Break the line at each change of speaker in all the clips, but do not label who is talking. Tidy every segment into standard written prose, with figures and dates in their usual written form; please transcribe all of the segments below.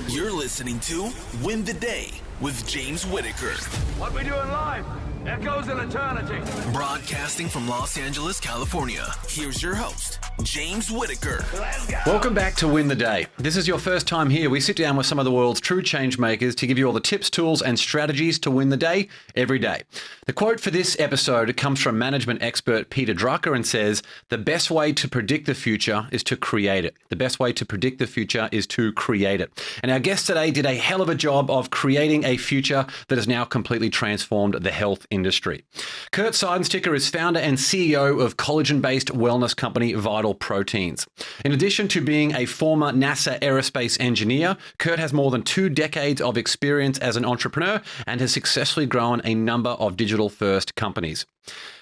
You're listening to Win the Day with James Whittaker.
What we doing live echoes in eternity.
Broadcasting from Los Angeles, California. Here's your host, James Whittaker.
Let's go.
Welcome back to Win the Day. This is your first time here. We sit down with some of the world's true change makers to give you all the tips, tools, and strategies to win the day every day. The quote for this episode comes from management expert Peter Drucker and says, "The best way to predict the future is to create it. The best way to predict the future is to create it." And our guest today did a hell of a job of creating a future that has now completely transformed the health industry. Kurt Seidensticker is founder and CEO of collagen-based wellness company Vital Proteins. In addition to being a former NASA Aerospace Engineer, Kurt has more than 2 decades of experience as an entrepreneur and has successfully grown a number of digital-first companies.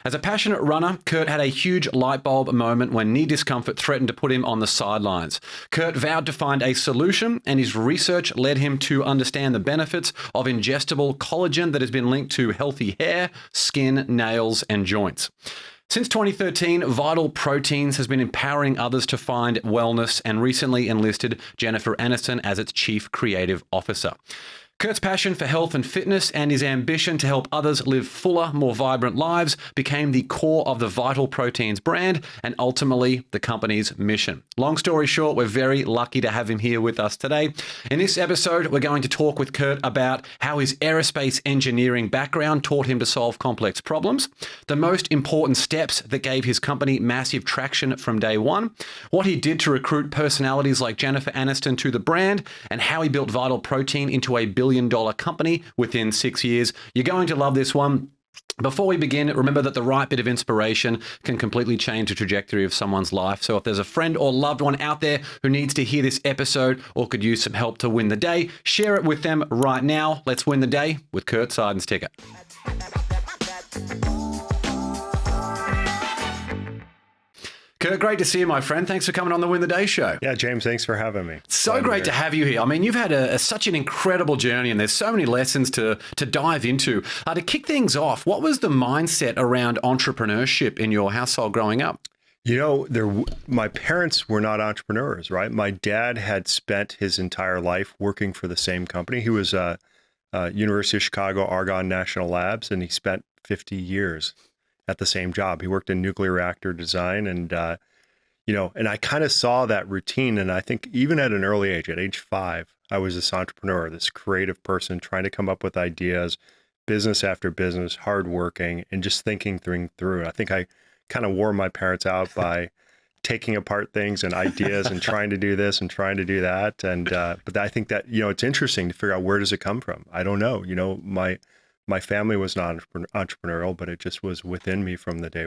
As a passionate runner, Kurt had a huge light bulb moment when knee discomfort threatened to put him on the sidelines. Kurt vowed to find a solution, and his research led him to understand the benefits of ingestible collagen that has been linked to healthy hair, skin, nails, and joints. Since 2013, Vital Proteins has been empowering others to find wellness and recently enlisted Jennifer Aniston as its Chief Creative Officer. Kurt's passion for health and fitness and his ambition to help others live fuller, more vibrant lives became the core of the Vital Proteins brand and ultimately the company's mission. Long story short, we're very lucky to have him here with us today. In this episode, we're going to talk with Kurt about how his aerospace engineering background taught him to solve complex problems, the most important steps that gave his company massive traction from day one, what he did to recruit personalities like Jennifer Aniston to the brand, and how he built Vital Protein into a billion-dollar company within 6 years. You're going to love this one. Before we begin, remember that the right bit of inspiration can completely change the trajectory of someone's life. So if there's a friend or loved one out there who needs to hear this episode or could use some help to win the day, share it with them right now. Let's win the day with Kurt Seidensticker. Kurt, great to see you, my friend. Thanks for coming on the Win the Day show.
Yeah, James, thanks for having me.
So great to have you here. I mean, you've had such an incredible journey and there's so many lessons to dive into. To kick things off, what was the mindset around entrepreneurship in your household growing up?
You know, my parents were not entrepreneurs, right? My dad had spent his entire life working for the same company. He was University of Chicago Argonne National Labs, and he spent 50 years at the same job. He worked in nuclear reactor design and I kind of saw that routine. And I think even at an early age, at age 5, I was this entrepreneur, this creative person trying to come up with ideas, business after business, hardworking, and just thinking through. I think I kind of wore my parents out by taking apart things and ideas and trying to do this and trying to do that. And, but I think that, it's interesting to figure out where does it come from? I don't know. My family was not entrepreneurial, but it just was within me from the day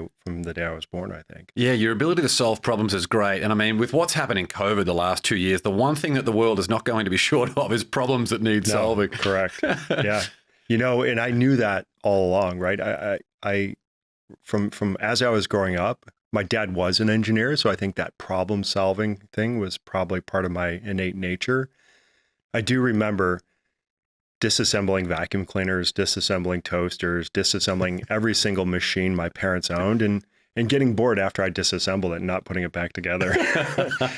I was born, I think.
Yeah, your ability to solve problems is great. And I mean, with what's happened in COVID the last 2 years, the one thing that the world is not going to be short of is problems that need solving.
Correct. Yeah. And I knew that all along, right? I from as I was growing up, my dad was an engineer. So I think that problem solving thing was probably part of my innate nature. I do remember disassembling vacuum cleaners, disassembling toasters, disassembling every single machine my parents owned and getting bored after I disassembled it and not putting it back together.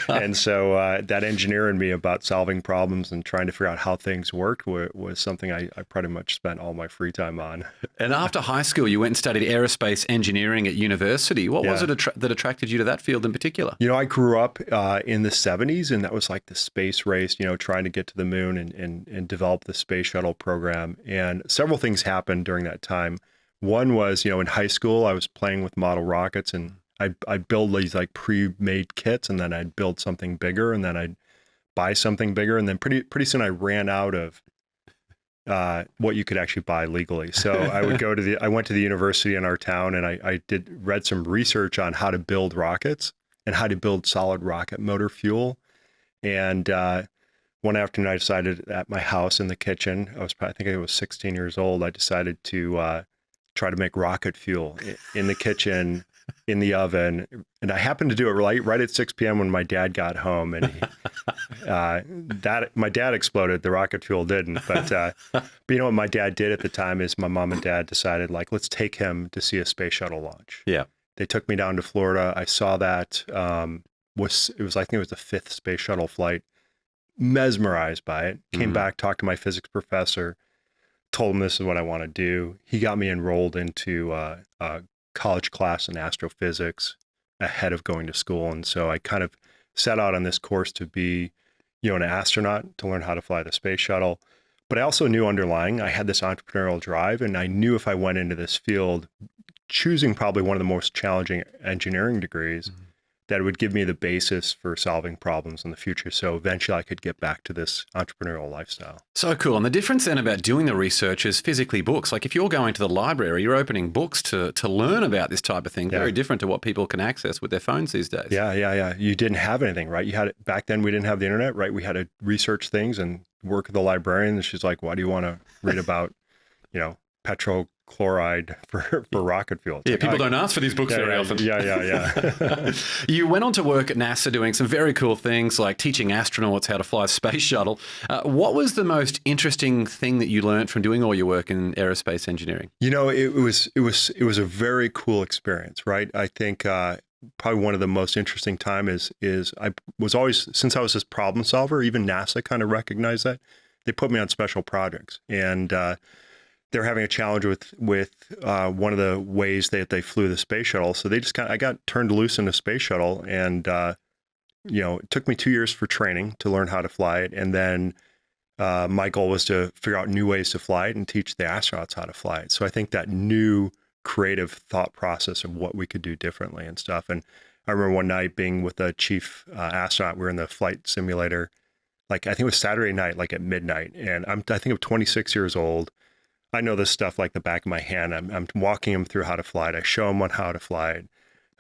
And so that engineer in me about solving problems and trying to figure out how things worked was something I pretty much spent all my free time on.
And after high school, you went and studied aerospace engineering at university. What was it that attracted you to that field in particular?
I grew up in the 70s, and that was like the space race, trying to get to the moon and develop the space shuttle program. And several things happened during that time. One was, in high school, I was playing with model rockets and I'd build these like pre-made kits, and then I'd build something bigger, and then I'd buy something bigger. And then pretty soon I ran out of what you could actually buy legally. So I would I went to the university in our town, and I read some research on how to build rockets and how to build solid rocket motor fuel. And one afternoon I decided at my house in the kitchen, I think I was 16 years old, I decided to try to make rocket fuel in the kitchen, in the oven. And I happened to do it right at 6 p.m. when my dad got home. And my dad exploded. The rocket fuel didn't. But you know what my dad did at the time is my mom and dad decided, let's take him to see a space shuttle launch.
Yeah.
They took me down to Florida. I saw that. I think it was the 5th space shuttle flight. mesmerized by it. Came back, talked to my physics professor, told him this is what I want to do. He got me enrolled into a college class in astrophysics ahead of going to school. And so I kind of set out on this course to be, an astronaut, to learn how to fly the space shuttle. But I also knew underlying, I had this entrepreneurial drive, and I knew if I went into this field, choosing probably one of the most challenging engineering degrees, that it would give me the basis for solving problems in the future. So eventually I could get back to this entrepreneurial lifestyle.
So cool. And the difference then about doing the research is physically books. Like if you're going to the library, you're opening books to learn about this type of thing. Very different to what people can access with their phones these days.
Yeah. You didn't have anything, right? You had it back then. We didn't have the internet, right? We had to research things and work with the librarian. And she's like, why do you want to read about, petrochloride for rocket fuel?
Yeah, people don't ask for these books very often.
Yeah.
You went on to work at NASA doing some very cool things like teaching astronauts how to fly a space shuttle. What was the most interesting thing that you learned from doing all your work in aerospace engineering?
It was a very cool experience, right? I think probably one of the most interesting time is I was always, since I was this problem solver, even NASA kind of recognized that. They put me on special projects, and they're having a challenge with one of the ways that they flew the space shuttle. So I got turned loose in a space shuttle, and it took me 2 years for training to learn how to fly it. And then my goal was to figure out new ways to fly it and teach the astronauts how to fly it. So I think that new creative thought process of what we could do differently and stuff. And I remember one night being with a chief astronaut. We were in the flight simulator, I think it was Saturday night, at midnight. And I think I'm 26 years old. I know this stuff like the back of my hand. I'm walking him through how to fly it. I show him how to fly it.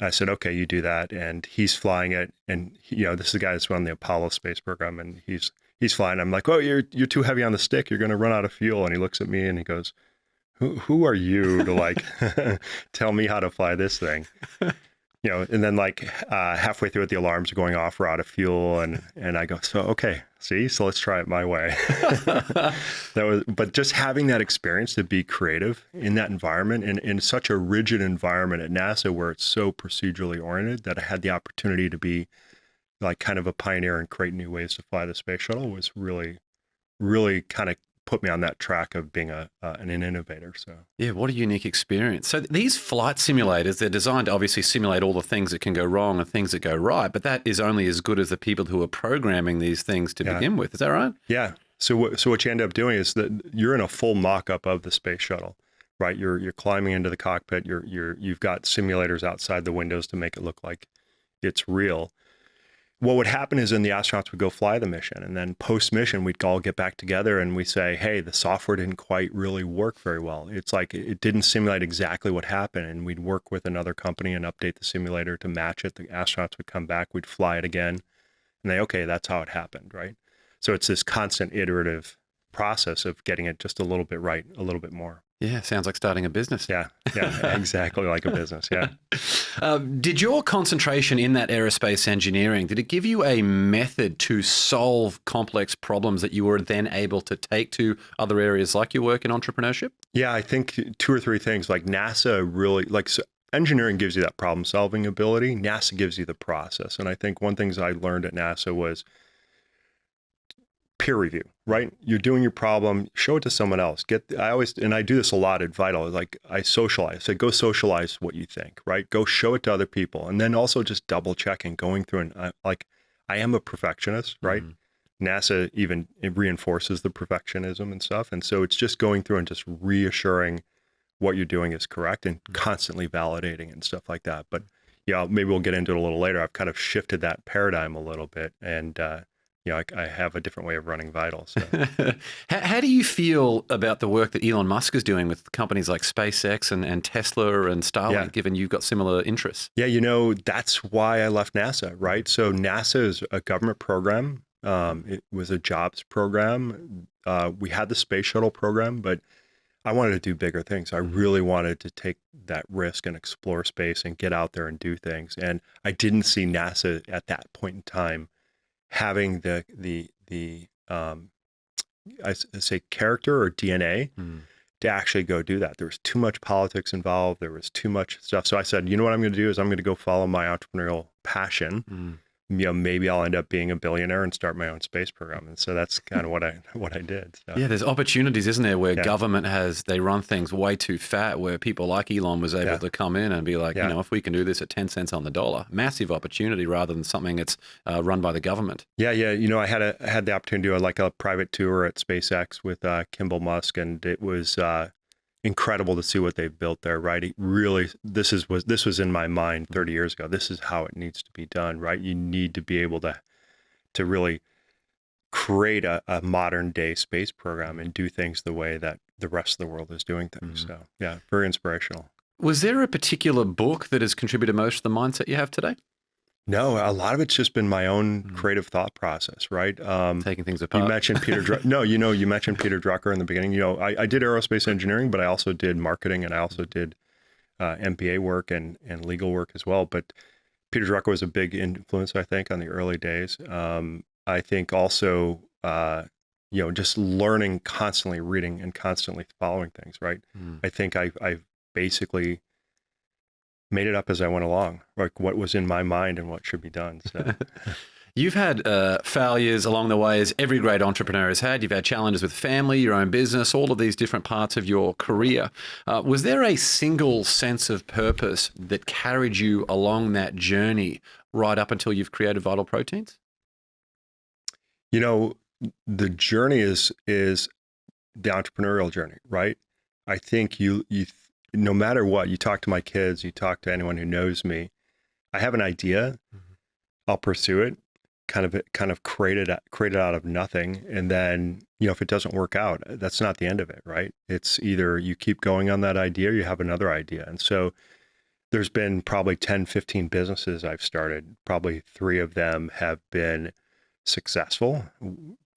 I said, okay, you do that. And he's flying it. And, this is the guy that's run the Apollo space program. And he's flying. I'm like, oh, you're too heavy on the stick. You're going to run out of fuel. And he looks at me and he goes, who are you to tell me how to fly this thing? And then halfway through it, the alarms are going off, we're out of fuel. And I go, so let's try it my way. But just having that experience to be creative in that environment, and in such a rigid environment at NASA where it's so procedurally oriented, that I had the opportunity to be kind of a pioneer and create new ways to fly the space shuttle was really, really kind of put me on that track of being an innovator. So
yeah, what a unique experience. So these flight simulators, they're designed to obviously simulate all the things that can go wrong and things that go right, but that is only as good as the people who are programming these things to begin with. Is that right?
Yeah. So what you end up doing is that you're in a full mock-up of the space shuttle, right? You're climbing into the cockpit. You've got simulators outside the windows to make it look like it's real. What would happen is then the astronauts would go fly the mission, and then post-mission, we'd all get back together and we say, hey, the software didn't quite really work very well. It's like it didn't simulate exactly what happened, and we'd work with another company and update the simulator to match it. The astronauts would come back, we'd fly it again, and okay, that's how it happened, right? So it's this constant iterative process of getting it just a little bit right, a little bit more.
Yeah, sounds like starting a business.
Yeah, exactly like a business, yeah.
Did your concentration in that aerospace engineering, did it give you a method to solve complex problems that you were then able to take to other areas like your work in entrepreneurship?
Yeah, I think 2 or 3 things. NASA really, so engineering gives you that problem-solving ability. NASA gives you the process. And I think one thing I learned at NASA was peer review, right? You're doing your problem, show it to someone else. I do this a lot at Vital, I socialize. So go socialize what you think, right? Go show it to other people. And then also just double checking, going through and I am a perfectionist, right? Mm-hmm. NASA even it reinforces the perfectionism and stuff. And so it's just going through and just reassuring what you're doing is correct and constantly validating and stuff like that. But yeah, maybe we'll get into it a little later. I've kind of shifted that paradigm a little bit, and I have a different way of running Vital. So.
How do you feel about the work that Elon Musk is doing with companies like SpaceX and Tesla and Starlink, given you've got similar interests?
Yeah, that's why I left NASA, right? So NASA is a government program. It was a jobs program. We had the space shuttle program, but I wanted to do bigger things. I really wanted to take that risk and explore space and get out there and do things. And I didn't see NASA at that point in time having the I say character or DNA to actually go do that. There was too much politics involved. There was too much stuff. So I said, you know what I'm going to do is I'm going to go follow my entrepreneurial passion, maybe I'll end up being a billionaire and start my own space program. And so that's kind of what I did. So.
Yeah, there's opportunities, isn't there, where
Yeah.
government they run things way too fat, where people like Elon was able to come in and be like, if we can do this at 10 cents on the dollar, massive opportunity rather than something that's run by the government.
Yeah. I had the opportunity to do a private tour at SpaceX with Kimball Musk, and it was incredible to see what they've built there, right? It really, this was in my mind 30 years ago. This is how it needs to be done, right? You need to be able to really create a modern day space program and do things the way that the rest of the world is doing things. So yeah, very inspirational.
Was there a particular book that has contributed most to the mindset you have today?
No, a lot of it's just been my own creative thought process, right?
Taking things apart.
You mentioned Peter Drucker. No, you mentioned Peter Drucker in the beginning. I did aerospace engineering, but I also did marketing, and I also did MBA work and legal work as well. But Peter Drucker was a big influence, I think, on the early days. I think also, just learning, constantly reading and constantly following things, right? I think I've basically made it up as I went along, like what was in my mind and what should be done. So.
You've had failures along the way, as every great entrepreneur has had. You've had challenges with family, your own business, all of these different parts of your career. Was there a single sense of purpose that carried you along that journey right up until you've created Vital Proteins?
The journey is the entrepreneurial journey, right? I think you no matter what, you talk to my kids, you talk to anyone who knows me, I have an idea, I'll pursue it, kind of create it out of nothing. And then, if it doesn't work out, that's not the end of it, right? It's either you keep going on that idea or you have another idea. And so there's been probably 10, 15 businesses I've started. Probably 3 of them have been successful.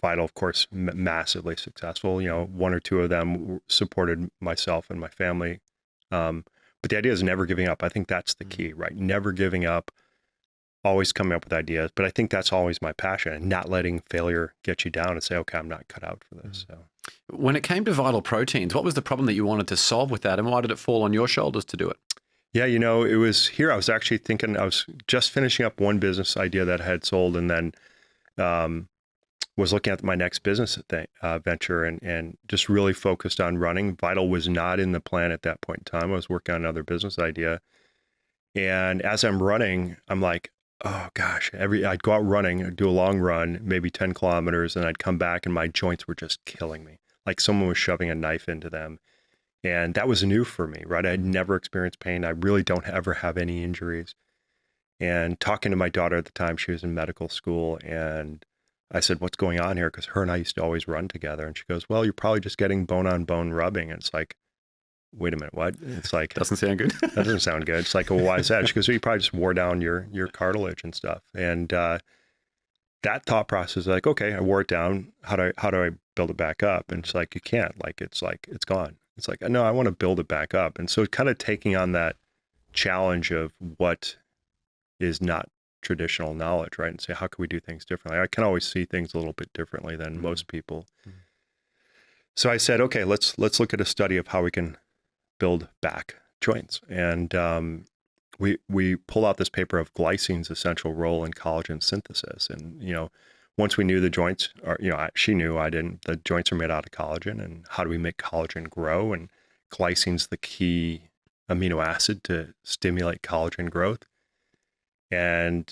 Vital, of course, massively successful. 1 or 2 of them supported myself and my family. But the idea is never giving up. I think that's the key, right? Never giving up, always coming up with ideas. But I think that's always my passion, and not letting failure get you down and say, okay, I'm not cut out for this. So,
when it came to Vital Proteins, what was the problem that you wanted to solve with that, and why did it fall on your shoulders to do it?
Yeah, it was here. I was actually thinking, I was just finishing up one business idea that I had sold, and then was looking at my next business venture and just really focused on running. Vital was not in the plan at that point in time. I was working on another business idea. And as I'm running, I'm like, oh gosh, I'd go out running, I'd do a long run, maybe 10 kilometers, and I'd come back and my joints were just killing me. Like someone was shoving a knife into them. And that was new for me, right? I had never experienced pain. I really don't ever have any injuries. And talking to my daughter at the time, she was in medical school, and I said, what's going on here? Because her and I used to always run together. And she goes, well, you're probably just getting bone-on-bone rubbing. And it's like, wait a minute, what? It's like,
doesn't sound good.
That doesn't sound good. It's like, well, why is that? She goes, well, you probably just wore down your cartilage and stuff. And that thought process, like, okay, I wore it down. How do I build it back up? And it's like, you can't. It's gone. It's like, no, I want to build it back up. And so kind of taking on that challenge of what is not traditional knowledge, right? And say, how can we do things differently? I can always see things a little bit differently than most people. So I said, okay, let's look at a study of how we can build back joints. And we pulled out this paper of glycine's essential role in collagen synthesis. And, once we knew the joints are, she knew, I didn't, the joints are made out of collagen, and how do we make collagen grow? And glycine's the key amino acid to stimulate collagen growth. And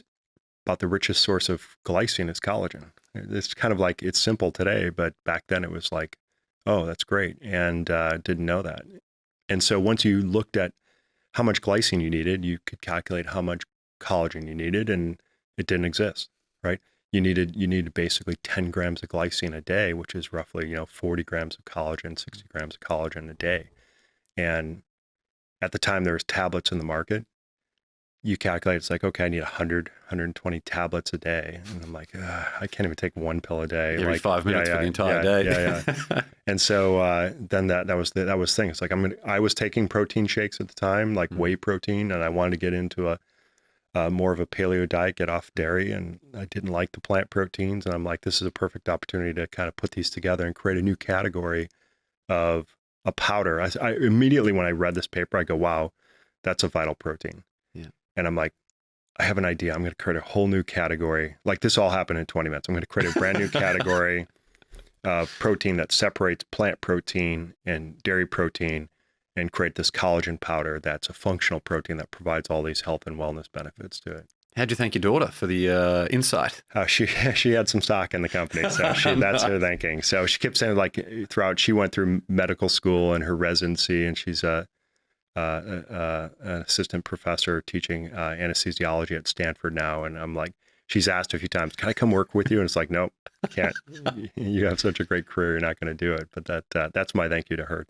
about the richest source of glycine is collagen. It's kind of like, it's simple today, but back then it was like, oh, that's great. And didn't know that. And so once you looked at how much glycine you needed, you could calculate how much collagen you needed, and it didn't exist, right? You needed basically 10 grams of glycine a day, which is roughly, 40 grams of collagen, 60 grams of collagen a day. And at the time there was tablets in the market. You calculate, it's like, okay, I need 100, 120 tablets a day. And I'm like, I can't even take one pill a day.
Every 5 minutes for the entire day.
Yeah. And so then that was the thing. It's like, I was taking protein shakes at the time, like whey protein, and I wanted to get into a more of a paleo diet, get off dairy, and I didn't like the plant proteins. And I'm like, this is a perfect opportunity to kind of put these together and create a new category of a powder. I immediately, when I read this paper, I go, wow, that's a vital protein. And I'm like, I have an idea. I'm going to create a whole new category. Like this all happened in 20 minutes. I'm going to create a brand new category of protein that separates plant protein and dairy protein and create this collagen powder that's a functional protein that provides all these health and wellness benefits to it.
How'd you thank your daughter for the insight?
She had some stock in the company, so that's her thanking. So she kept saying, like, throughout, she went through medical school and her residency, and she's an assistant professor teaching anesthesiology at Stanford now. And I'm like, she's asked a few times, can I come work with you? And it's like, nope, can't. You have such a great career, you're not going to do it. But that's my thank you to her.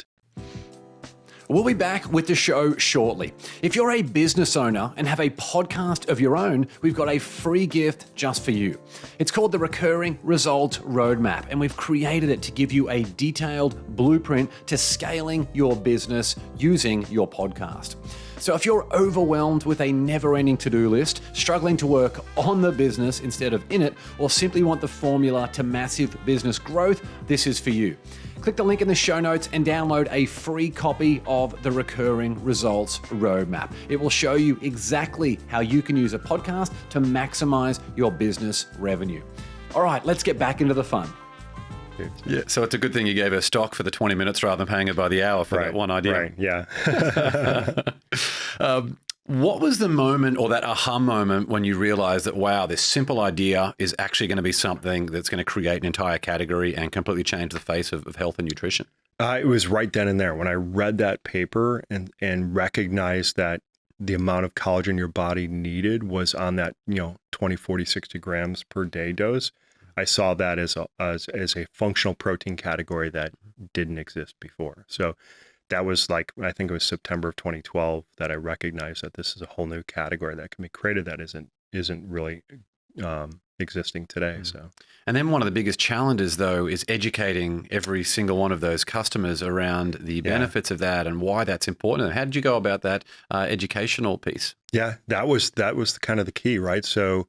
We'll be back with the show shortly. If you're a business owner and have a podcast of your own, we've got a free gift just for you. It's called the Recurring Results Roadmap, and we've created it to give you a detailed blueprint to scaling your business using your podcast. So if you're overwhelmed with a never-ending to-do list, struggling to work on the business instead of in it, or simply want the formula to massive business growth, this is for you. Click the link in the show notes and download a free copy of the Recurring Results Roadmap. It will show you exactly how you can use a podcast to maximize your business revenue. All right, let's get back into the fun. Yeah, so it's a good thing you gave her stock for the 20 minutes rather than paying her by the hour for that one idea.
Right, yeah.
What was the moment or that aha moment when you realized that, wow, this simple idea is actually going to be something that's going to create an entire category and completely change the face of health and nutrition?
It was right then and there when I read that paper and recognized that the amount of collagen your body needed was on that 20, 40, 60 grams per day dose. I saw that as a functional protein category that didn't exist before. So that was like, I think it was September of 2012 that I recognized that this is a whole new category that can be created that isn't really existing today. So,
and then one of the biggest challenges, though, is educating every single one of those customers around the benefits of that and why that's important. How did you go about that educational piece? Yeah,
that was kind of the key, right? So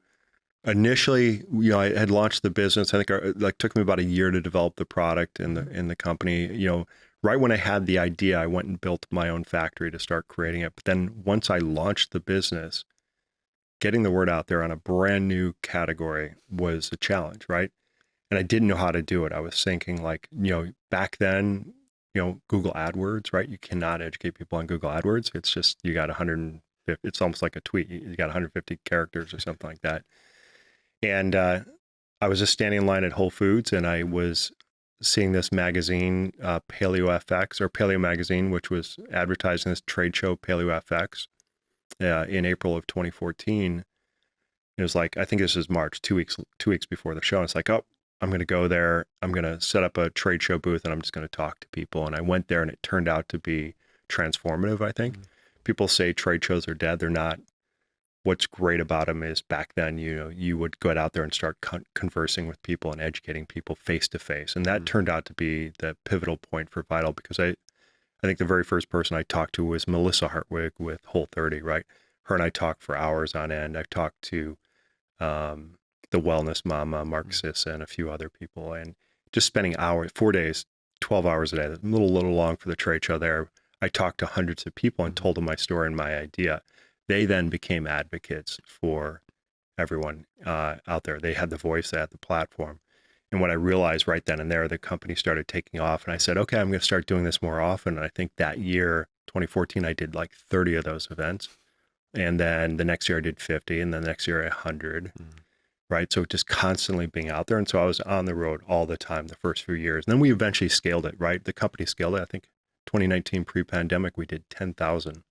initially, I had launched the business. I think it took me about a year to develop the product in the company. Right when I had the idea, I went and built my own factory to start creating it. But then once I launched the business, getting the word out there on a brand new category was a challenge, right? And I didn't know how to do it. I was thinking back then, Google AdWords, right? You cannot educate people on Google AdWords. It's just, you got 150, it's almost like a tweet. You got 150 characters or something like that. And I was just standing in line at Whole Foods, and I was seeing this magazine, Paleo Magazine, which was advertising this trade show, PaleoFX, in April of 2014. It was like, I think this is March, 2 weeks before the show. And it's like, oh, I'm going to go there. I'm going to set up a trade show booth, and I'm just going to talk to people. And I went there, and it turned out to be transformative, I think. People say trade shows are dead. They're not. What's great about them is back then, you would go out there and start conversing with people and educating people face to face. And that turned out to be the pivotal point for Vital, because I think the very first person I talked to was Melissa Hartwig with Whole30, right? Her and I talked for hours on end. I talked to the Wellness Mama, Mark Sissa, and a few other people, and just spending hours, 4 days, 12 hours a day, a little long for the trade show there. I talked to hundreds of people and told them my story and my idea. They then became advocates for everyone out there. They had the voice, they had the platform. And what I realized right then and there, the company started taking off. And I said, okay, I'm going to start doing this more often. And I think that year, 2014, I did like 30 of those events. And then the next year I did 50, and then the next year 100, right? So just constantly being out there. And so I was on the road all the time the first few years. And then we eventually scaled it, right? The company scaled it. I think 2019 pre-pandemic, we did 10,000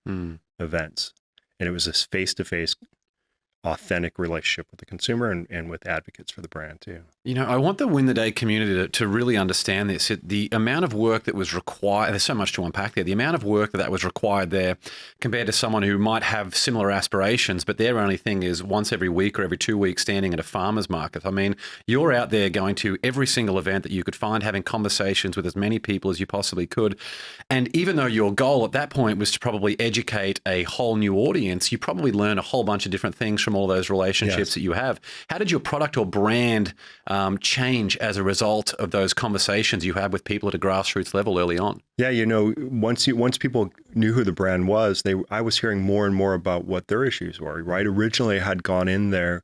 events. And it was this face-to-face, authentic relationship with the consumer and with advocates for the brand too. I want the Win the Day community to really understand this. The amount of work that was required, there's so much to unpack there, the amount of work that was required there compared to someone who might have similar aspirations, but their only thing is once every week or every 2 weeks standing at a farmer's market. I mean, you're out there going to every single event that you could find, having conversations with as many people as you possibly could. And even though your goal at that point was to probably educate a whole new audience, you probably learn a whole bunch of different things from all those relationships that you have. How did your product or brand
change as a result of those conversations you had with people at a grassroots level early on?
Yeah, once people knew who the brand was, I was hearing more and more about what their issues were, right? Originally, I had gone in there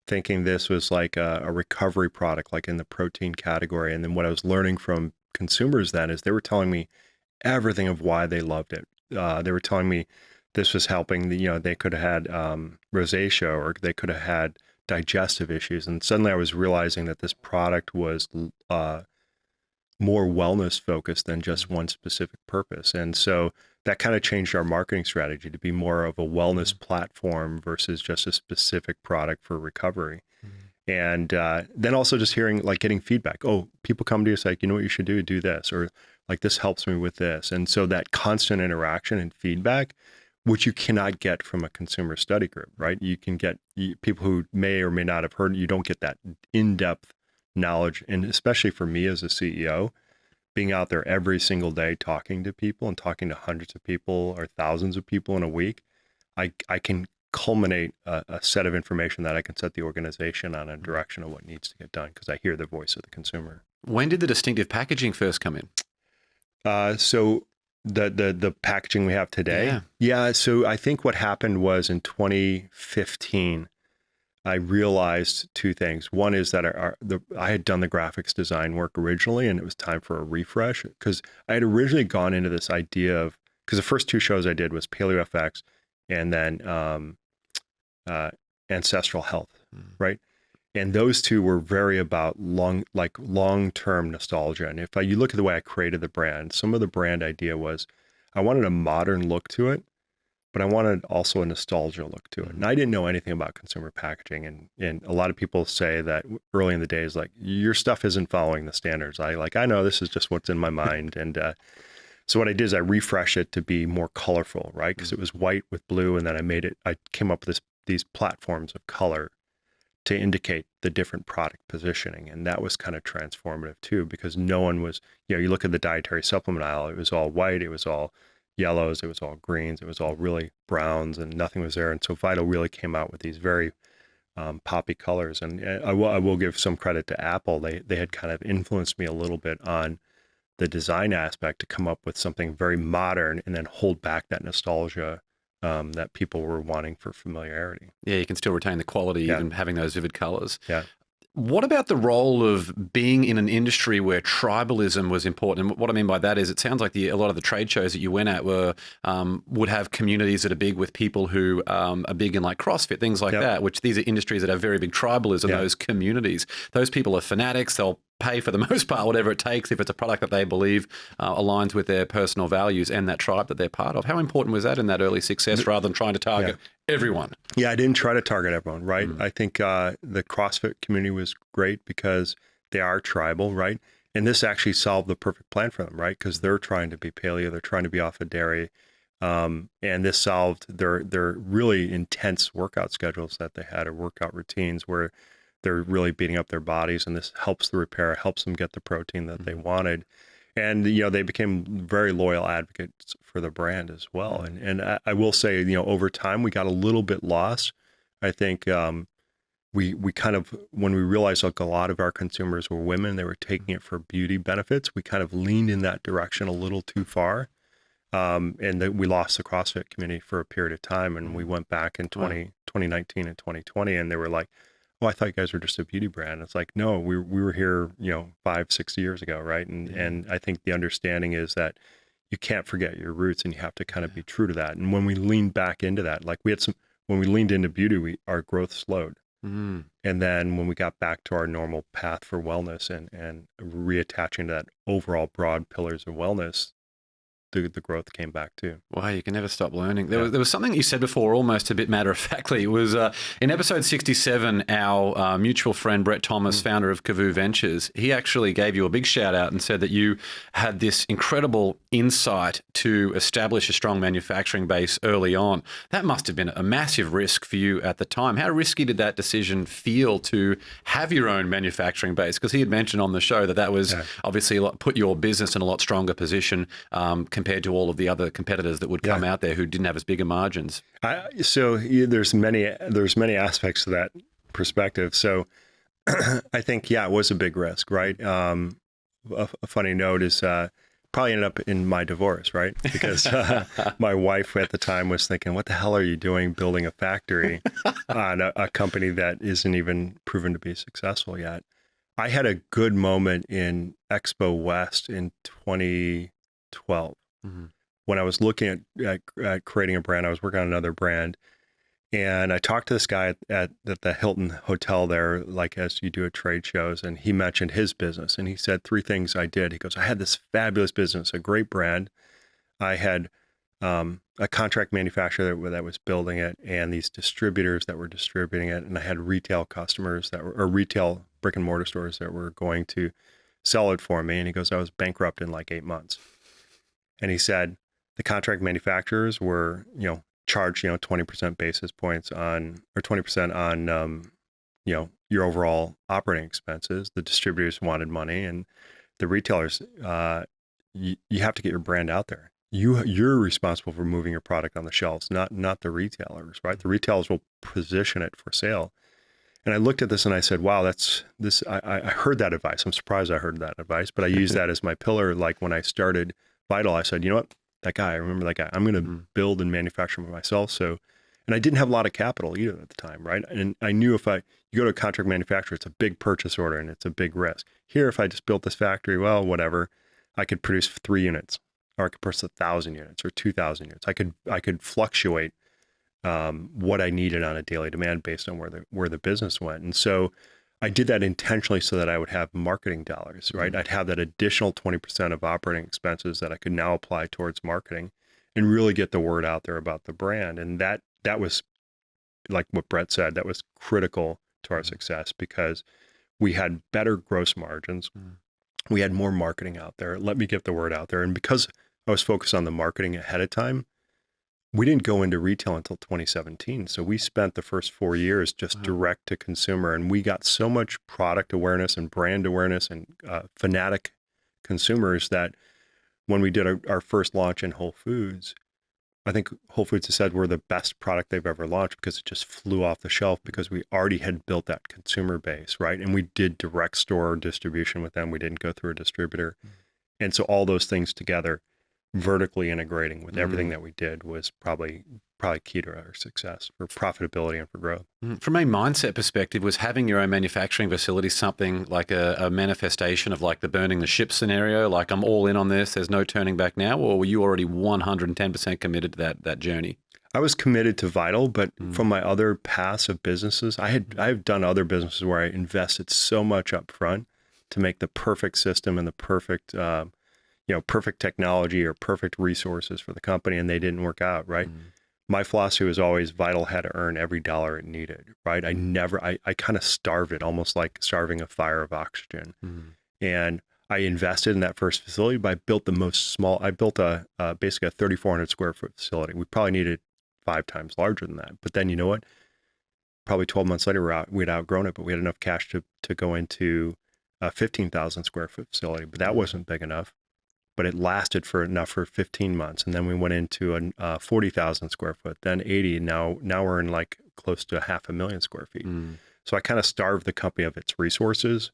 thinking this was like a recovery product, like in the protein category. And then what I was learning from consumers then is they were telling me everything of why they loved it. They were telling me this was helping, they could have had rosacea, or they could have had digestive issues. And suddenly I was realizing that this product was more wellness focused than just one specific purpose. And so that kind of changed our marketing strategy to be more of a wellness platform versus just a specific product for recovery. And then also just getting feedback. Oh, people come to you, say, you know what you should do this, or like this helps me with this. And so that constant interaction and feedback, which you cannot get from a consumer study group, right? You can get people who may or may not have heard, you don't get that in-depth knowledge. And especially for me as a CEO, being out there every single day talking to people and talking to hundreds of people or thousands of people in a week, I can culminate a set of information that I can set the organization on a direction of what needs to get done because I hear the voice of the consumer.
When did the distinctive packaging first come in?
So the packaging we have today. Yeah. So I think what happened was in 2015, I realized two things. One is that I had done the graphics design work originally, and it was time for a refresh because I had originally gone into this idea of, because the first two shows I did was Paleo FX and then Ancestral Health, right? And those two were very about long-term nostalgia. And if you look at the way I created the brand, some of the brand idea was I wanted a modern look to it, but I wanted also a nostalgia look to it. And I didn't know anything about consumer packaging. And a lot of people say that early in the days, like, your stuff isn't following the standards. I know this is just what's in my mind. And so what I did is I refreshed it to be more colorful, right? Because it was white with blue. And then I came up with these platforms of color to indicate the different product positioning. And that was kind of transformative too, because no one was, you look at the dietary supplement aisle, it was all white, it was all yellows, it was all greens, it was all really browns, and nothing was there. And so Vital really came out with these very poppy colors. And I will give some credit to Apple. They had kind of influenced me a little bit on the design aspect to come up with something very modern and then hold back that nostalgia that people were wanting for familiarity.
Yeah, you can still retain the quality even having those vivid colors.
Yeah.
What about the role of being in an industry where tribalism was important? And what I mean by that is it sounds like a lot of the trade shows that you went at would have communities that are big with people who are big in like CrossFit, things like that, which these are industries that have very big tribalism, those communities. Those people are fanatics. They'll pay for the most part, whatever it takes, if it's a product that they believe aligns with their personal values and that tribe that they're part of. How important was that in that early success rather than trying to target everyone? Yeah,
I didn't try to target everyone, right? I think the CrossFit community was great because they are tribal, right? And this actually solved the perfect plan for them, right? Because they're trying to be paleo, they're trying to be off of dairy. And this solved their really intense workout schedules that they had, or workout routines where they're really beating up their bodies, and this helps the repair, helps them get the protein that they wanted. And, they became very loyal advocates for the brand as well. And I will say, over time, we got a little bit lost. I think we kind of, when we realized like a lot of our consumers were women, they were taking it for beauty benefits, we kind of leaned in that direction a little too far. And we lost the CrossFit community for a period of time. And we went back in 2019 and 2020, and they were like, oh, I thought you guys were just a beauty brand. It's like, no, we were here, 5-6 years ago, right? And I think the understanding is that you can't forget your roots, and you have to kind of be true to that. And when we leaned back into that, like when we leaned into beauty, our growth slowed. And then when we got back to our normal path for wellness and reattaching to that overall broad pillars of wellness, the growth came back too.
Wow, you can never stop learning. There was something you said before, almost a bit matter-of-factly. It was in episode 67, our mutual friend, Brett Thomas, founder of Kavoo Ventures, he actually gave you a big shout out and said that you had this incredible insight to establish a strong manufacturing base early on. That must have been a massive risk for you at the time. How risky did that decision feel to have your own manufacturing base? Because he had mentioned on the show that was obviously put your business in a lot stronger position compared to all of the other competitors that would come out there who didn't have as big a margins.
So there's many aspects to that perspective. So I think, yeah, it was a big risk, right? A funny note is probably ended up in my divorce, right? Because my wife at the time was thinking, what the hell are you doing building a factory on a company that isn't even proven to be successful yet? I had a good moment in Expo West in 2012 when I was looking at creating a brand. I was working on another brand. And I talked to this guy at the Hilton Hotel there, like as you do at trade shows, and he mentioned his business. And he said 3 things I did. He goes, I had this fabulous business, a great brand. I had a contract manufacturer that was building it, and these distributors that were distributing it. And I had retail customers or retail brick and mortar stores that were going to sell it for me. And he goes, I was bankrupt in like 8 months. And he said the contract manufacturers were, charge 20% basis points on, or 20% on your overall operating expenses. The distributors wanted money, and the retailers, you have to get your brand out there. You're responsible for moving your product on the shelves, not the retailers, right? The retailers will position it for sale. And I looked at this and I said, wow, I heard that advice. I'm surprised I heard that advice, but I used that as my pillar. Like when I started Vital, I said, you know what? That guy, I remember that guy. I'm going to build and manufacture myself. So, and I didn't have a lot of capital either at the time, right? And I knew you go to a contract manufacturer, it's a big purchase order and it's a big risk. Here, if I just built this factory, well, whatever, I could produce 3 units, or I could produce 1,000 units or 2,000 units. I could fluctuate what I needed on a daily demand based on where the business went. And so I did that intentionally so that I would have marketing dollars, right? I'd have that additional 20% of operating expenses that I could now apply towards marketing and really get the word out there about the brand. And that was, like what Brett said, that was critical to our success because we had better gross margins. We had more marketing out there. Let me get the word out there. And because I was focused on the marketing ahead of time, we didn't go into retail until 2017. So we spent the first 4 years just direct to consumer, and we got so much product awareness and brand awareness and fanatic consumers that when we did our first launch in Whole Foods, I think Whole Foods has said we're the best product they've ever launched because it just flew off the shelf because we already had built that consumer base, right? And we did direct store distribution with them. We didn't go through a distributor. And so all those things together, vertically integrating with everything that we did, was probably key to our success for profitability and for growth.
From a mindset perspective, was having your own manufacturing facility something like a manifestation of like the burning the ship scenario, like I'm all in on this, there's no turning back now, or were you already 110% committed to that journey?
I was committed to Vital, but from my other passive businesses, I've done other businesses where I invested so much up front to make the perfect system and the perfect perfect technology or perfect resources for the company, and they didn't work out, right? My philosophy was always Vital had to earn every dollar it needed, right? I kind of starved it, almost like starving a fire of oxygen. And I invested in that first facility, but I built basically a 3,400 square foot facility. We probably needed 5 times larger than that. But then you know what? Probably 12 months later, we'd outgrown it, but we had enough cash to go into a 15,000 square foot facility, but that wasn't big enough. But it lasted for 15 months. And then we went into a 40,000 square foot, then 80. Now we're in like close to 500,000 square feet. So I kind of starved the company of its resources.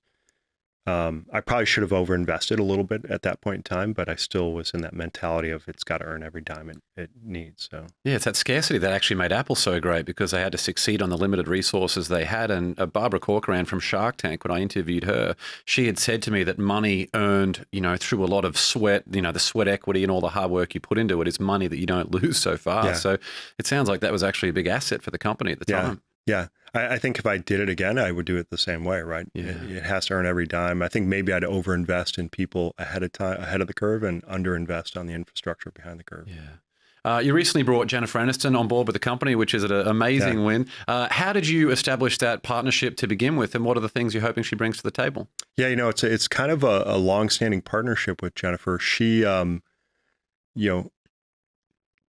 I probably should have overinvested a little bit at that point in time, but I still was in that mentality of it's got to earn every dime it needs. So
yeah, it's that scarcity that actually made Apple so great because they had to succeed on the limited resources they had. And Barbara Corcoran from Shark Tank, when I interviewed her, she had said to me that money earned, through a lot of sweat, the sweat equity and all the hard work you put into it is money that you don't lose so fast. Yeah. So it sounds like that was actually a big asset for the company at the time.
Yeah. I think if I did it again, I would do it the same way, right? Yeah. It has to earn every dime. I think maybe I'd overinvest in people ahead of the curve, and underinvest on the infrastructure behind the curve.
Yeah. You recently brought Jennifer Aniston on board with the company, which is an amazing win. How did you establish that partnership to begin with, and what are the things you're hoping she brings to the table? Yeah,
it's kind of a long-standing partnership with Jennifer. She,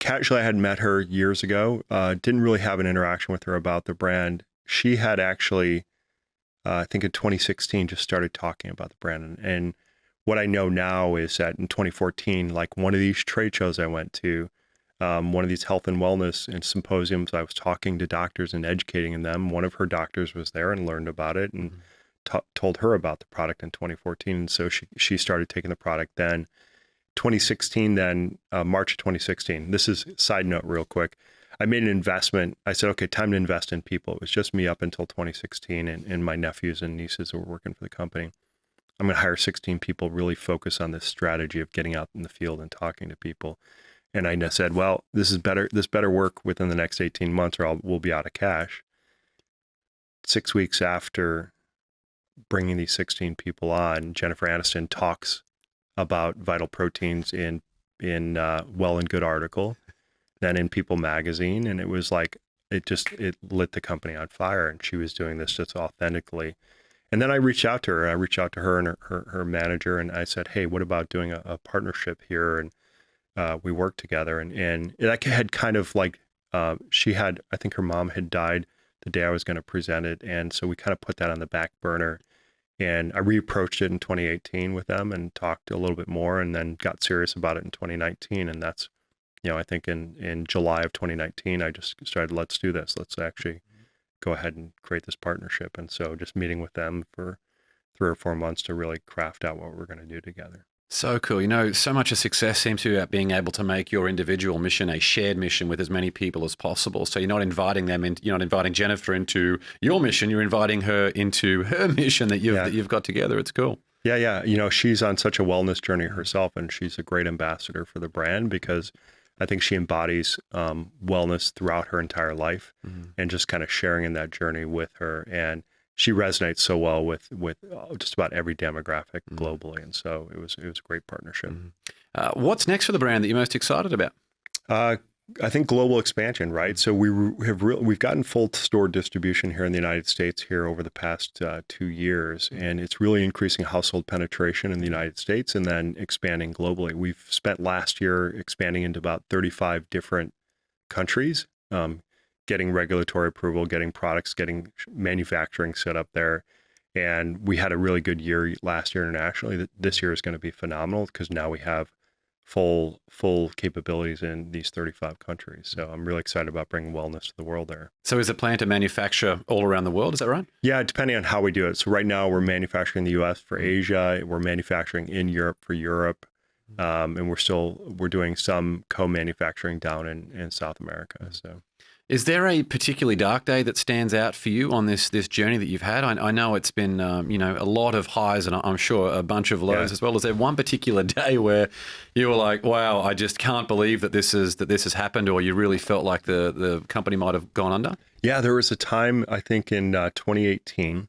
casually I had met her years ago, didn't really have an interaction with her about the brand. She had actually, I think in 2016, just started talking about the brand. And what I know now is that in 2014, like one of these trade shows I went to, one of these health and wellness and symposiums, I was talking to doctors and educating them. One of her doctors was there and learned about it and told her about the product in 2014. And so she started taking the product then. 2016, then March of 2016. This is side note real quick. I made an investment. I said, okay, time to invest in people. It was just me up until 2016 and my nephews and nieces who were working for the company. I'm going to hire 16 people, really focus on this strategy of getting out in the field and talking to people. And I said, well, this better work within the next 18 months or we'll be out of cash. 6 weeks after bringing these 16 people on, Jennifer Aniston talks about vital proteins in Well and Good article, then in People magazine. And it was like, it lit the company on fire. And she was doing this just authentically. And then I reached out to her. I reached out to her and her manager, and I said, hey, what about doing a partnership here? And we worked together. And it had kind of like, I think her mom had died the day I was going to present it. And so we kind of put that on the back burner. And I reapproached it in 2018 with them and talked a little bit more, and then got serious about it in 2019. And that's, I think in July of 2019, I just started, let's do this. Let's actually go ahead and create this partnership. And so just meeting with them for 3 or 4 months to really craft out what we're going to do together.
So cool. So much of success seems to be about being able to make your individual mission a shared mission with as many people as possible. So you're not inviting them in, you're not inviting Jennifer into your mission, you're inviting her into her mission that you've got together. It's cool.
Yeah. She's on such a wellness journey herself, and she's a great ambassador for the brand because I think she embodies wellness throughout her entire life, and just kind of sharing in that journey with her. And she resonates so well with just about every demographic globally. And so it was a great partnership.
What's next for the brand that you're most excited about?
I think global expansion, right? So we've gotten full store distribution here in the United States here over the past 2 years, and it's really increasing household penetration in the United States and then expanding globally. We've spent last year expanding into about 35 different countries, getting regulatory approval, getting products, getting manufacturing set up there. And we had a really good year last year internationally. This year is going to be phenomenal because now we have full capabilities in these 35 countries. So I'm really excited about bringing wellness to the world there. So
is the plan to manufacture all around the world? Is that right?
Yeah, depending on how we do it. So right now we're manufacturing in the US for Asia. We're manufacturing in Europe for Europe. And we're doing some co-manufacturing down in South America. So.
Is there a particularly dark day that stands out for you on this journey that you've had? I know it's been a lot of highs and I'm sure a bunch of lows as well. Is there one particular day where you were like, wow, I just can't believe that this has happened, or you really felt like the company might have gone under?
Yeah, there was a time, I think in 2018,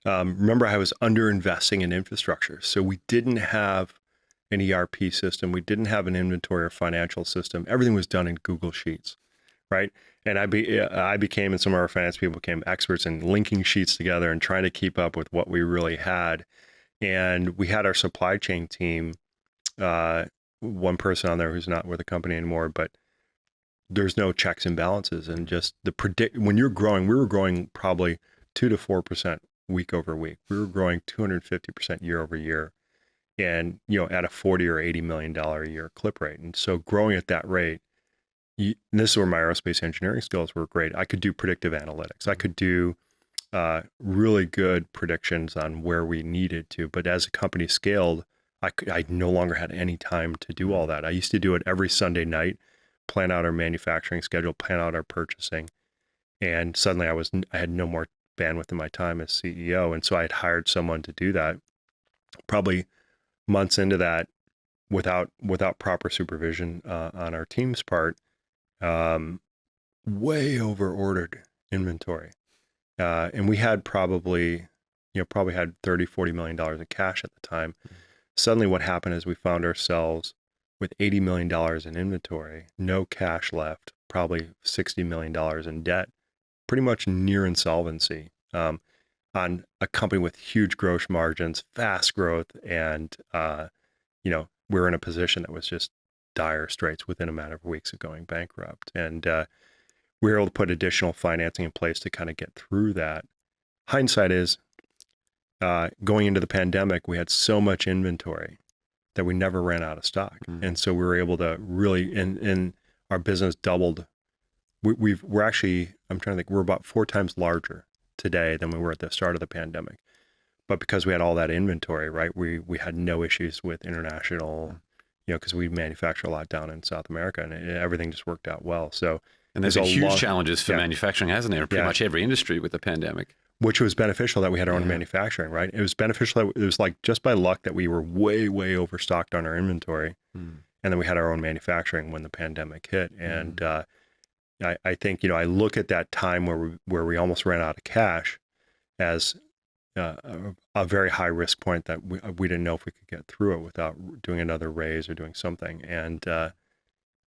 remember I was underinvesting in infrastructure. So we didn't have an ERP system. We didn't have an inventory or financial system. Everything was done in Google Sheets, right? And I became, and some of our finance people became experts in linking sheets together and trying to keep up with what we really had. And we had our supply chain team, one person on there who's not with the company anymore, but there's no checks and balances. And just when you're growing, we were growing probably 2 to 4% week over week. We were growing 250% year over year, and at a $40 or $80 million a year clip rate. And so growing at that rate, and this is where my aerospace engineering skills were great. I could do predictive analytics. I could do really good predictions on where we needed to. But as the company scaled, I no longer had any time to do all that. I used to do it every Sunday night, plan out our manufacturing schedule, plan out our purchasing. And suddenly I had no more bandwidth in my time as CEO. And so I had hired someone to do that. Probably months into that, without proper supervision on our team's part, way over ordered inventory. And we had probably had $30-40 million in cash at the time. Suddenly what happened is we found ourselves with $80 million in inventory, no cash left, probably $60 million in debt, pretty much near insolvency, on a company with huge gross margins, fast growth. And, we were in a position that was just dire straits within a matter of weeks of going bankrupt. And we were able to put additional financing in place to kind of get through that. Hindsight is, going into the pandemic, we had so much inventory that we never ran out of stock. And so we were able to really, and our business doubled. We're actually, I'm trying to think, we're about 4 times larger today than we were at the start of the pandemic. But because we had all that inventory, right, we had no issues with international, because we manufacture a lot down in South America, and everything just worked out well. So,
and there's been huge challenges for manufacturing, hasn't there? Pretty much every industry with the pandemic.
Which was beneficial that we had our own manufacturing, right? It was beneficial that it was like just by luck that we were way, way overstocked on our inventory. And then we had our own manufacturing when the pandemic hit. And I think, I look at that time where we almost ran out of cash as a very high risk point that we didn't know if we could get through it without doing another raise or doing something. And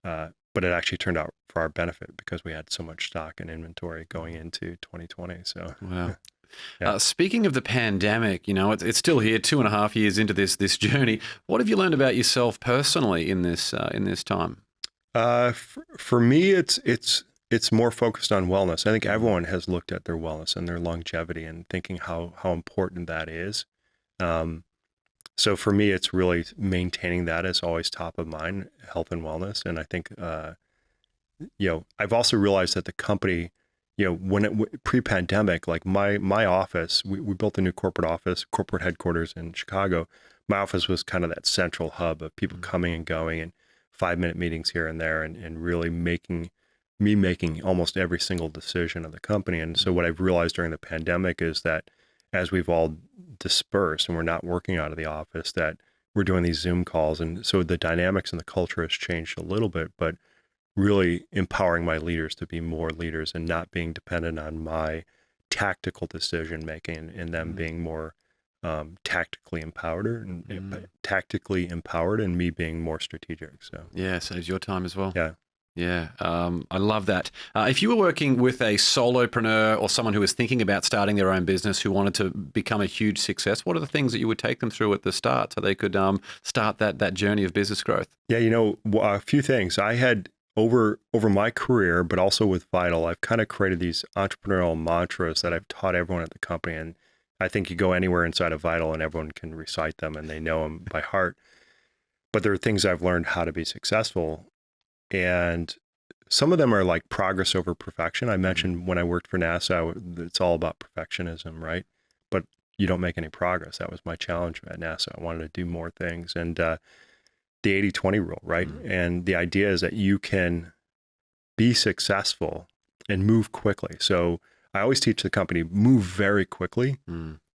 but it actually turned out for our benefit because we had so much stock and inventory going into 2020. So,
wow. Speaking of the pandemic, it's still here, 2.5 years into this journey. What have you learned about yourself personally in this time?
For me, it's more focused on wellness. I think everyone has looked at their wellness and their longevity and thinking how important that is. So for me, it's really maintaining that as always top of mind, health and wellness. And I think, I've also realized that the company, when pre-pandemic, like my office, we built a new corporate headquarters in Chicago. My office was kind of that central hub of people coming and going and 5-minute meetings here and there, and really making almost every single decision of the company. And so what I've realized during the pandemic is that as we've all dispersed and we're not working out of the office, that we're doing these Zoom calls. And so the dynamics and the culture has changed a little bit, but really empowering my leaders to be more leaders and not being dependent on my tactical decision making and them being more tactically empowered and me being more strategic. So
saves your time as well.
Yeah,
I love that. If you were working with a solopreneur or someone who was thinking about starting their own business who wanted to become a huge success, what are the things that you would take them through at the start so they could start that journey of business growth?
Yeah, a few things. I had over my career, but also with Vital, I've kind of created these entrepreneurial mantras that I've taught everyone at the company. And I think you go anywhere inside of Vital and everyone can recite them and they know them by heart. But there are things I've learned how to be successful. And some of them are like progress over perfection. I mentioned when I worked for NASA, it's all about perfectionism, right? But you don't make any progress. That was my challenge at NASA. I wanted to do more things. And the 80-20 rule, right? And the idea is that you can be successful and move quickly. So I always teach the company, move very quickly,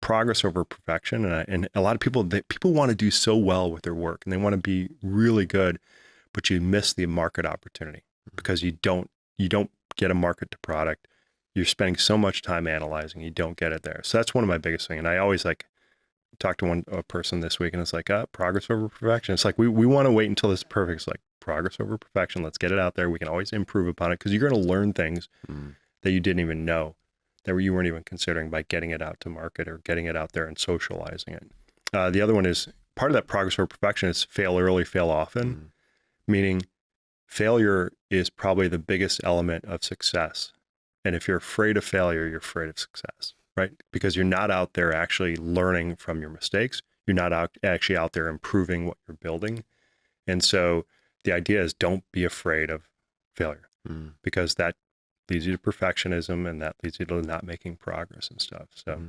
progress over perfection. And a lot of people want to do so well with their work and they want to be really good, but you miss the market opportunity because you don't get a market to product. You're spending so much time analyzing, you don't get it there. So that's one of my biggest things. And I always talked to a person this week and it's like, progress over perfection. It's like, we want to wait until it's perfect. It's like progress over perfection. Let's get it out there. We can always improve upon it because you're going to learn things that you didn't even know, that you weren't even considering by getting it out to market or getting it out there and socializing it. The other one is part of that progress over perfection is fail early, fail often. Meaning failure is probably the biggest element of success. And if you're afraid of failure, you're afraid of success, right? Because you're not out there actually learning from your mistakes. You're not actually out there improving what you're building. And so the idea is don't be afraid of failure because that leads you to perfectionism and that leads you to not making progress and stuff. So.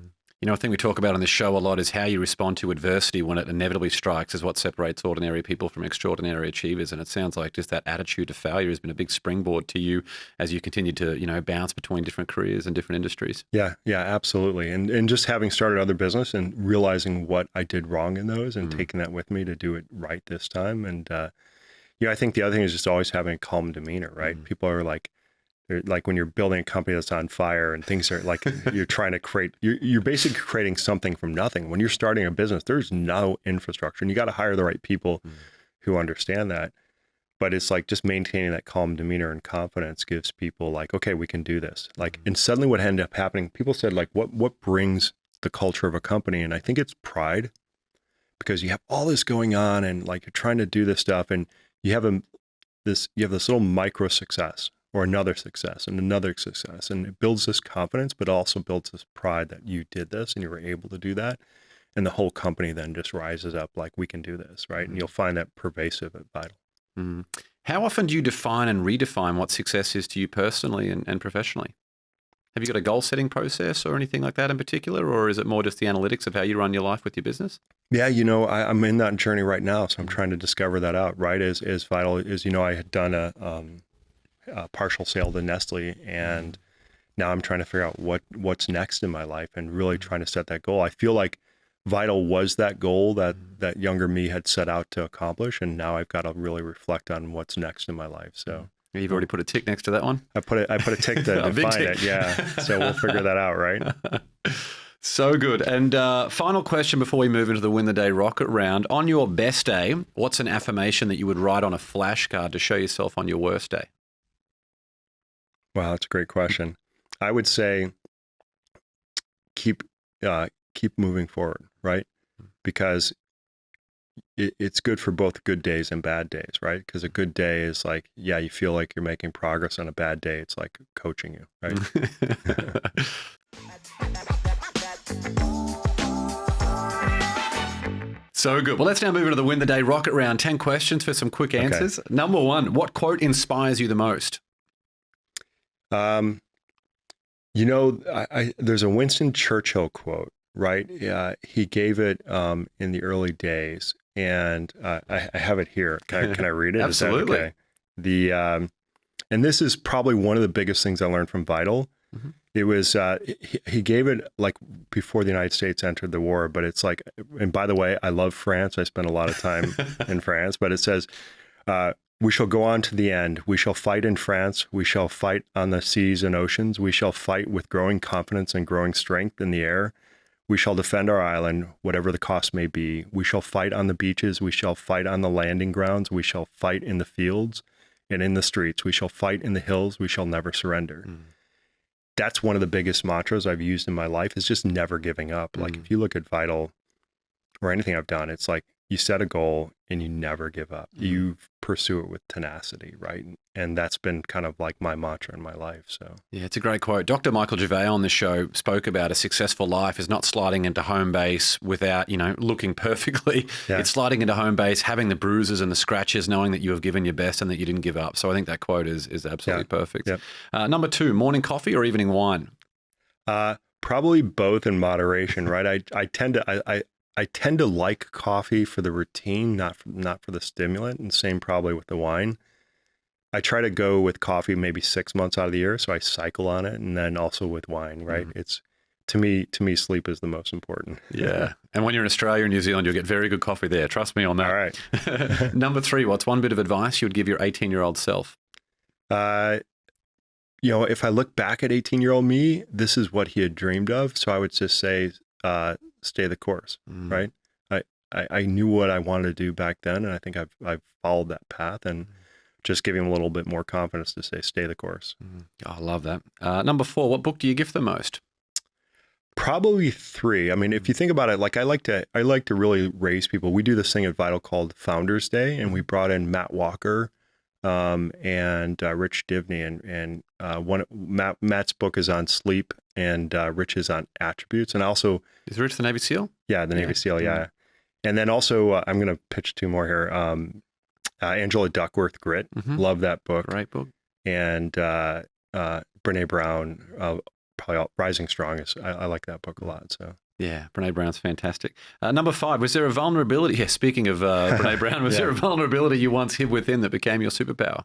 A thing we talk about on this show a lot is how you respond to adversity when it inevitably strikes is what separates ordinary people from extraordinary achievers. And it sounds like just that attitude to failure has been a big springboard to you as you continue to, bounce between different careers and different industries.
Yeah, absolutely. And just having started other business and realizing what I did wrong in those and taking that with me to do it right this time. And, I think the other thing is just always having a calm demeanor, right? People are like when you're building a company that's on fire and things are like, you're trying to create, you're basically creating something from nothing. When you're starting a business, there's no infrastructure and you got to hire the right people who understand that. But it's like just maintaining that calm demeanor and confidence gives people like, okay, we can do this. And suddenly what ended up happening, people said like, what brings the culture of a company? And I think it's pride because you have all this going on and like, you're trying to do this stuff and you have this little micro success or another success and another success. And it builds this confidence, but also builds this pride that you did this and you were able to do that. And the whole company then just rises up like, we can do this, right? And you'll find that pervasive at Vital.
How often do you define and redefine what success is to you personally and professionally? Have you got a goal setting process or anything like that in particular, or is it more just the analytics of how you run your life with your business?
Yeah, I'm in that journey right now, so I'm trying to discover that out. Right, is vital. I had done a partial sale to Nestle, and now I'm trying to figure out what's next in my life, and really trying to set that goal. I feel like Vital was that goal that younger me had set out to accomplish, and now I've got to really reflect on what's next in my life. So.
You've already put a tick next to that one?
I put a tick to define it, yeah. So we'll figure that out, right?
So good. And final question before we move into the Win the Day rocket round. On your best day, what's an affirmation that you would write on a flashcard to show yourself on your worst day?
Wow, that's a great question. I would say keep moving forward, right? Because it's good for both good days and bad days, right? Because a good day is like, yeah, you feel like you're making progress. On a bad day, it's like coaching you, right?
So good. Well, let's now move into the Win the Day rocket round. 10 questions for some quick answers. Okay. Number one, what quote inspires you the most?
There's a Winston Churchill quote, right? He gave it in the early days. And I have it here. Can I read it?
Absolutely.
Is that okay? And this is probably one of the biggest things I learned from Vital. Mm-hmm. It was he gave it like before the United States entered the war. But it's like, and by the way, I love France. I spent a lot of time in France. But it says, "We shall go on to the end. We shall fight in France. We shall fight on the seas and oceans. We shall fight with growing confidence and growing strength in the air. We shall defend our island, whatever the cost may be. We shall fight on the beaches. We shall fight on the landing grounds. We shall fight in the fields and in the streets. We shall fight in the hills. We shall never surrender." That's one of the biggest mantras I've used in my life, is just never giving up. Like if you look at Vital or anything I've done, it's like you set a goal and you never give up. You pursue it with tenacity, right? And that's been kind of like my mantra in my life. So
yeah, it's a great quote. Dr. Michael Gervais on the show spoke about a successful life is not sliding into home base without, looking perfectly. Yeah. It's sliding into home base, having the bruises and the scratches, knowing that you have given your best and that you didn't give up. So I think that quote is absolutely perfect. Yep. Number two, morning coffee or evening wine?
Probably both in moderation, right? I tend to like coffee for the routine, not for the stimulant, and same probably with the wine. I try to go with coffee maybe 6 months out of the year, so I cycle on it, and then also with wine, right? It's to me, sleep is the most important.
Yeah, and when you're in Australia and New Zealand, you'll get very good coffee there. Trust me on that.
All right.
Number three, what's one bit of advice you would give your 18-year-old self?
If I look back at 18-year-old me, this is what he had dreamed of. So I would just say, stay the course, right? I knew what I wanted to do back then, and I think I've followed that path, and just giving him a little bit more confidence to say, stay the course.
Oh, I love that. Number four, what book do you gift the most?
Probably three. I mean, if you think about it, like I like to really raise people. We do this thing at Vital called Founders Day, and we brought in Matt Walker and Rich Diviney, and Matt's book is on sleep, and Rich is on attributes, and also
is Rich the Navy SEAL?
Yeah, the Navy SEAL. Yeah, and then also I'm going to pitch two more here. Angela Duckworth, Grit. Love that book.
Great book.
And Brene Brown, probably Rising Strong. I like that book a lot. So
yeah, Brene Brown's fantastic. Number five, was there a vulnerability? Yeah, speaking of Brene Brown, was there a vulnerability you once hid within that became your superpower?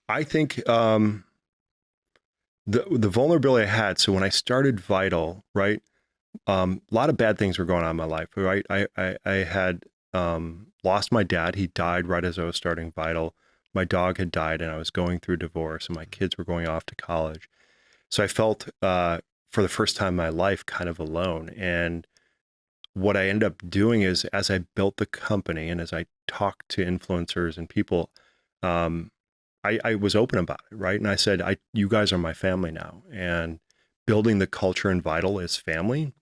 I think the vulnerability I had. So when I started Vital, right, a lot of bad things were going on in my life. Right, I had lost my dad. He died right as I was starting Vital. My dog had died, and I was going through divorce, and my kids were going off to college. So I felt, for the first time in my life, kind of alone. And what I ended up doing is, as I built the company and as I talked to influencers and people, I was open about it, right? And I said, you guys are my family now. And building the culture in Vital is family,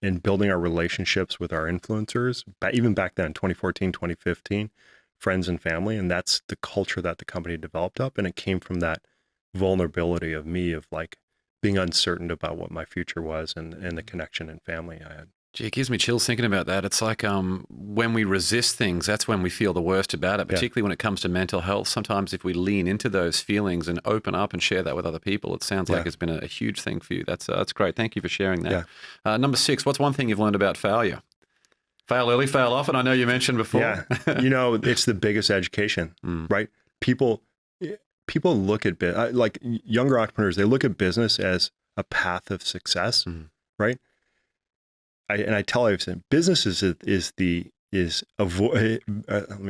and building our relationships with our influencers, even back then, 2014, 2015, friends and family. And that's the culture that the company developed up. And it came from that vulnerability of me, of like being uncertain about what my future was, and the connection and family I had.
Gee, it gives me chills thinking about that. It's like when we resist things, that's when we feel the worst about it, particularly when it comes to mental health. Sometimes if we lean into those feelings and open up and share that with other people, it sounds like it's been a huge thing for you. That's great. Thank you for sharing that. Number 6, what's one thing you've learned about failure? Fail early, fail often. I know you mentioned before.
Yeah, it's the biggest education, right? People look at like younger entrepreneurs, they look at business as a path of success, right? I tell everyone, business let me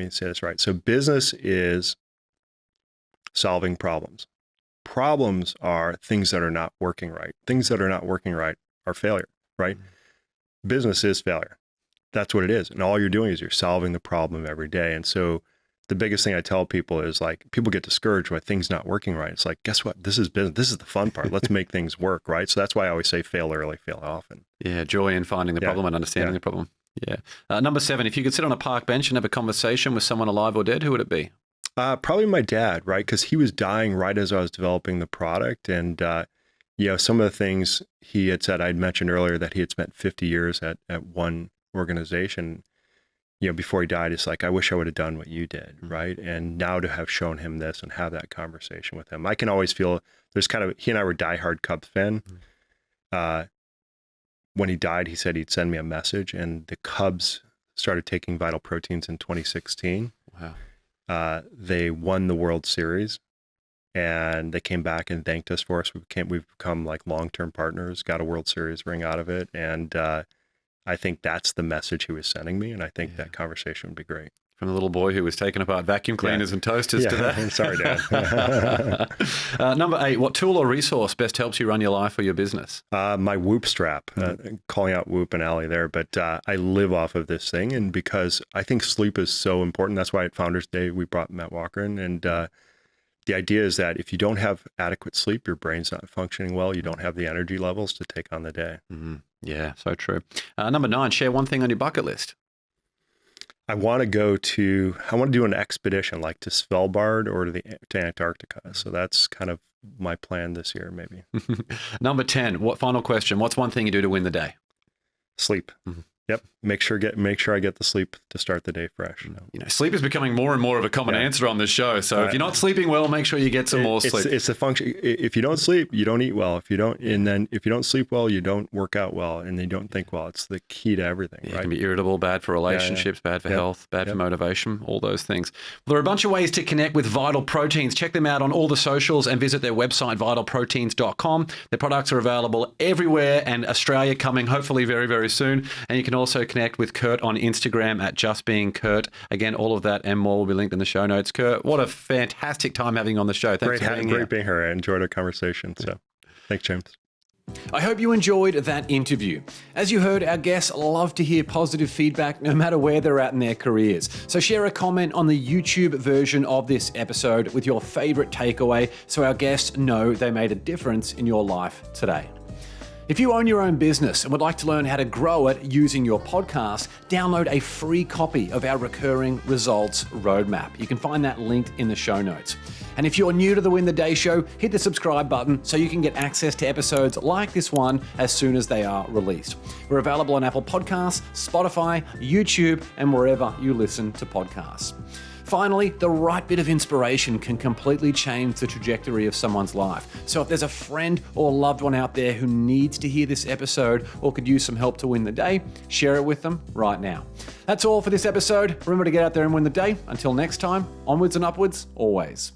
say this right. So business is solving problems. Problems are things that are not working right. Things that are not working right are failure, right? Business is failure. That's what it is. And all you're doing is you're solving the problem every day. And so the biggest thing I tell people is like, people get discouraged by things not working right. It's like, guess what? This is business. This is the fun part. Let's make things work, right? So that's why I always say fail early, fail often.
Yeah, joy in finding the problem and understanding the problem. Yeah. Number 7, if you could sit on a park bench and have a conversation with someone alive or dead, who would it be?
Probably my dad, right? Because he was dying right as I was developing the product. And, some of the things he had said, I'd mentioned earlier that he had spent 50 years at one organization, before he died, it's like, I wish I would have done what you did, right? And now to have shown him this and have that conversation with him, I can always feel there's he and I were diehard Cubs fan. When he died, he said he'd send me a message, and the Cubs started taking Vital Proteins in 2016. Wow. They won the World Series, and they came back and thanked us for us. We've become like long-term partners, got a World Series ring out of it. And, I think that's the message he was sending me, and I think that conversation would be great.
From the little boy who was taking apart vacuum cleaners and toasters to that.
Sorry, Dad.
Number 8, what tool or resource best helps you run your life or your business?
My Whoop strap, calling out Whoop and Allie there, but I live off of this thing, and because I think sleep is so important, that's why at Founders Day we brought Matt Walker in, and the idea is that if you don't have adequate sleep, your brain's not functioning well, you don't have the energy levels to take on the day.
Yeah, so true. Number 9, share one thing on your bucket list.
I want to do an expedition like to Svalbard or to Antarctica. So that's kind of my plan this year, maybe.
Number 10, final question. What's one thing you do to win the day?
Sleep. Yep. Make sure I get the sleep to start the day fresh.
Sleep is becoming more and more of a common answer on this show. So if you're not sleeping well, make sure you get some more sleep.
It's a function. If you don't sleep, you don't eat well. If you don't sleep well, you don't work out well, and you don't think well. It's the key to everything. Right?
It can be irritable, bad for relationships, bad for health, bad for motivation, all those things. There are a bunch of ways to connect with Vital Proteins. Check them out on all the socials and visit their website, vitalproteins.com. Their products are available everywhere, and Australia coming hopefully very, very soon. And you can also connect with Kurt on Instagram at justbeingkurt. Again, all of that and more will be linked in the show notes. Kurt, what a fantastic time having you on the show. Thanks for being here.
Great being here. I enjoyed our conversation. So thanks, James.
I hope you enjoyed that interview. As you heard, our guests love to hear positive feedback no matter where they're at in their careers. So share a comment on the YouTube version of this episode with your favorite takeaway so our guests know they made a difference in your life today. If you own your own business and would like to learn how to grow it using your podcast, download a free copy of our Recurring Results Roadmap. You can find that linked in the show notes. And if you're new to the Win the Day show, hit the subscribe button so you can get access to episodes like this one as soon as they are released. We're available on Apple Podcasts, Spotify, YouTube, and wherever you listen to podcasts. Finally, the right bit of inspiration can completely change the trajectory of someone's life. So if there's a friend or loved one out there who needs to hear this episode or could use some help to win the day, share it with them right now. That's all for this episode. Remember to get out there and win the day. Until next time, onwards and upwards, always.